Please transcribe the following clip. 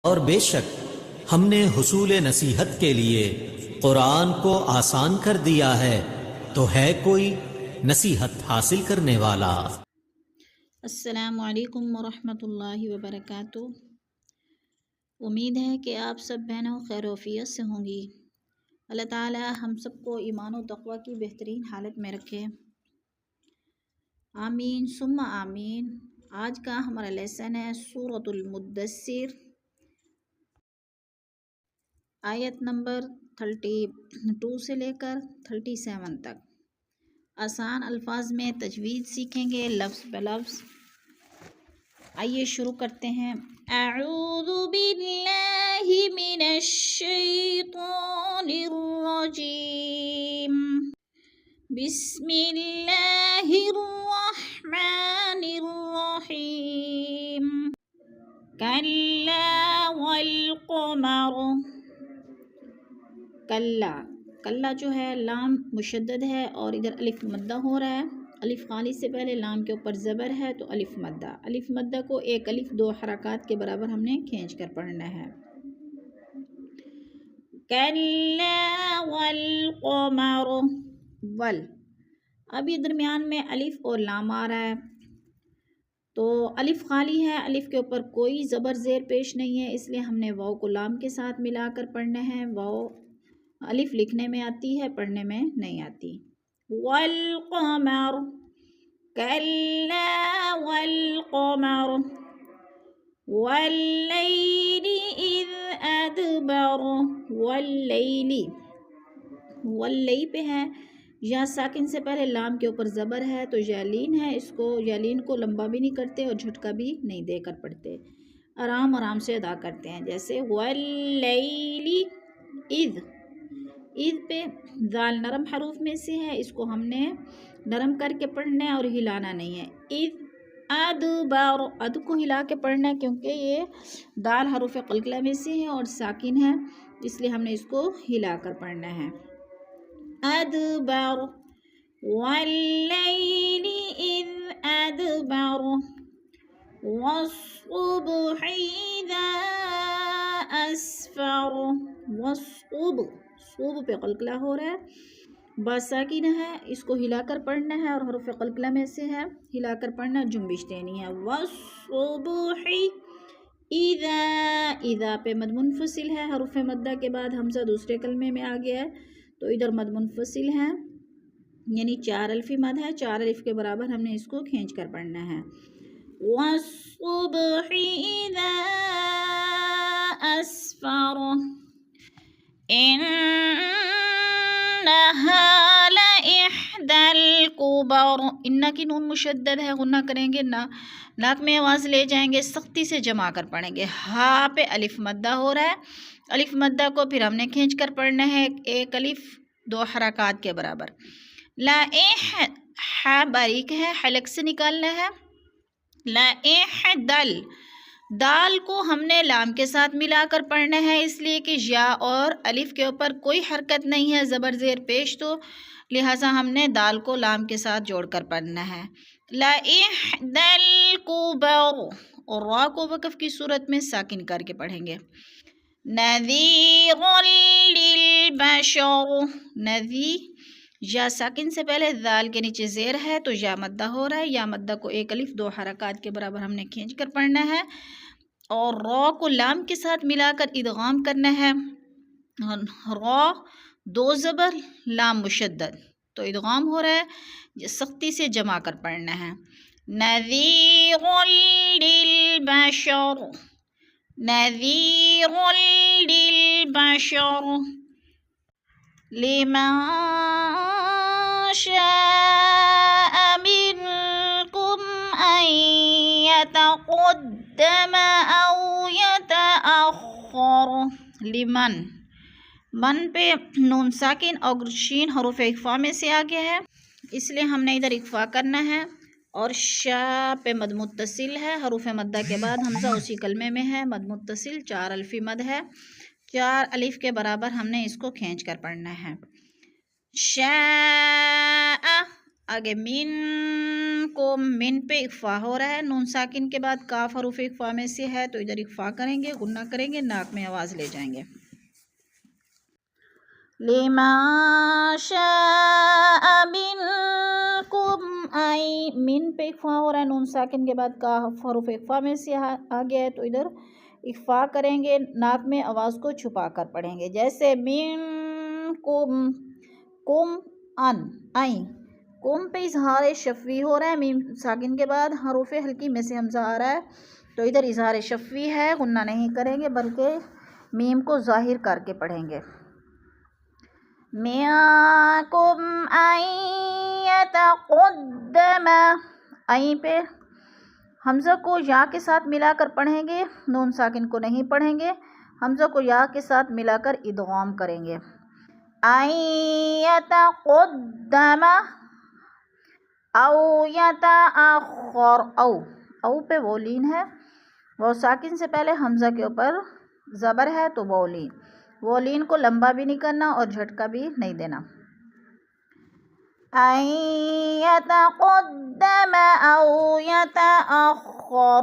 اور بے شک ہم نے حصول نصیحت کے لیے قرآن کو آسان کر دیا ہے، تو ہے کوئی نصیحت حاصل کرنے والا؟ السلام علیکم ورحمۃ اللہ وبرکاتہ۔ امید ہے کہ آپ سب بہنوں خیر و عافیت سے ہوں گی۔ اللہ تعالی ہم سب کو ایمان و تقوی کی بہترین حالت میں رکھے، آمین ثم آمین۔ آج کا ہمارا لیسن ہے سورۃ المدثر، آیت نمبر 32 سے لے کر 37 تک۔ آسان الفاظ میں تجوید سیکھیں گے لفظ بہ لفظ۔ آئیے شروع کرتے ہیں۔ اعوذ باللہ من الشیطان الرجیم، بسم اللہ الرحمن الرحیم۔ کلا والقمر، کلا، کلا جو ہے لام مشدد ہے اور ادھر الف مدہ ہو رہا ہے۔ الف خالی سے پہلے لام کے اوپر زبر ہے تو الف مدہ، الف مدہ کو ایک الف دو حرکات کے برابر ہم نے کھینچ کر پڑھنا ہے۔ کلا والقمر، ول، اب یہ درمیان میں الف اور لام آ رہا ہے تو الف خالی ہے، الف کے اوپر کوئی زبر زیر پیش نہیں ہے، اس لیے ہم نے واو کو لام کے ساتھ ملا کر پڑھنا ہے۔ واو الف لکھنے میں آتی ہے، پڑھنے میں نہیں آتی۔ والقمر، کلا والقمر، واللیل اذ ادبر، واللیل، واللی پہ ہے، یا ساکن سے پہلے لام کے اوپر زبر ہے تو یالین ہے، اس کو یالین کو لمبا بھی نہیں کرتے اور جھٹکا بھی نہیں دے کر پڑھتے، آرام آرام سے ادا کرتے ہیں، جیسے واللیل اذ، اذ پہ ذال نرم حروف میں سے ہے، اس کو ہم نے نرم کر کے پڑھنا ہے اور ہلانا نہیں ہے۔ اذ ادبر، اد کو ہلا کے پڑھنا ہے کیونکہ یہ دال حروف قلقلہ میں سے ہے اور ساکن ہے، اس لیے ہم نے اس کو ہلا کر پڑھنا ہے۔ ادبر، واللیل اذ ادبر، والصبح اذا اسفر، والصبح، صوب پہ قلقلہ ہو رہا ہے، با ساکن ہے، اس کو ہلا کر پڑھنا ہے اور حروف قلقلہ میں سے ہے، ہلا کر پڑھنا، جنبش دینی ہے۔ والصبح اذا، اذا پہ مد منفصل ہے، حروف مدہ کے بعد حمزہ دوسرے کلمے میں آ گیا ہے تو ادھر مد منفصل ہے، یعنی 4 الفی مد ہے، 4 الف کے برابر ہم نے اس کو کھینچ کر پڑھنا ہے۔ والصبح اذا اسفر، انہا لإحدى الكبر، انہ کی نون مشدد ہے، غنہ کریں گے، ناک میں آواز لے جائیں گے، سختی سے جمع کر پڑھیں گے۔ ہا پہ الف مدہ ہو رہا ہے، الف مدہ کو پھر ہم نے کھینچ کر پڑھنا ہے، ایک الف دو حرکات کے برابر۔ ہا باریک ہے، حلق سے نکالنا ہے۔ لإحدى، دال کو ہم نے لام کے ساتھ ملا کر پڑھنا ہے، اس لیے کہ یا اور الف کے اوپر کوئی حرکت نہیں ہے، زبر زیر پیش، تو لہٰذا ہم نے دال کو لام کے ساتھ جوڑ کر پڑھنا ہے۔ لإحدى الكبر، اور را کو وقف کی صورت میں ساکن کر کے پڑھیں گے۔ نذیر للبشر، نذیر، یا ساکن سے پہلے ذال کے نیچے زیر ہے تو یا مدہ ہو رہا ہے، یا مدہ کو ایک الف دو حرکات کے برابر ہم نے کھینچ کر پڑھنا ہے اور را کو لام کے ساتھ ملا کر ادغام کرنا ہے۔ را دو زبر لام مشدد تو ادغام ہو رہا ہے، سختی سے جمع کر پڑھنا ہے۔ نذیر للبشر، نذیر للبشر، لمن شاء منكم أن يتقدم أو يتأخر، لمن، من پہ نون ساکن اور شین حروف اخفا میں سے آ گیا ہے، اس لیے ہم نے ادھر اخفا کرنا ہے، اور شا پہ مد متصل ہے، حروف مدہ کے بعد حمزہ اسی کلمے میں ہے، مد متصل 4 الفی مد ہے، 4 الف کے برابر ہم نے اس کو کھینچ کر پڑھنا ہے۔ شاء، آگے من کو من پہ اخفا ہو رہا ہے، نون ساکن کے بعد کاف حروف اخفا میں سے ہے تو ادھر اخفا کریں گے، غنہ کریں گے، ناک میں آواز لے جائیں گے. لمن شاء منکم آئی من پہ اخفا ہو رہا ہے، نون ساکن کے بعد کاف حروف اخفا میں سے آ گیا ہے تو ادھر اخفا کریں گے، ناک میں آواز کو چھپا کر پڑھیں گے. جیسے من کم، کم ان آئی، کم پہ اظہار شفوی ہو رہا ہے، میم ساکن کے بعد حروف ہلکی میں سے حمزہ آ رہا ہے تو ادھر اظہار شفوی ہے، غنہ نہیں کریں گے بلکہ میم کو ظاہر کر کے پڑھیں گے. منکم ان یتقدم، آئی پہ حمزہ کو یا کے ساتھ ملا کر پڑھیں گے، نون ساکن کو نہیں پڑھیں گے، حمزہ کو یا کے ساتھ ملا کر ادغام کریں گے. ان یتقدم او یتاخر، او پہ وہ لین ہے، وہ ساکن سے پہلے حمزہ کے اوپر زبر ہے تو وہ لین کو لمبا بھی نہیں کرنا اور جھٹکا بھی نہیں دینا. ان یتقدم او یتاخر.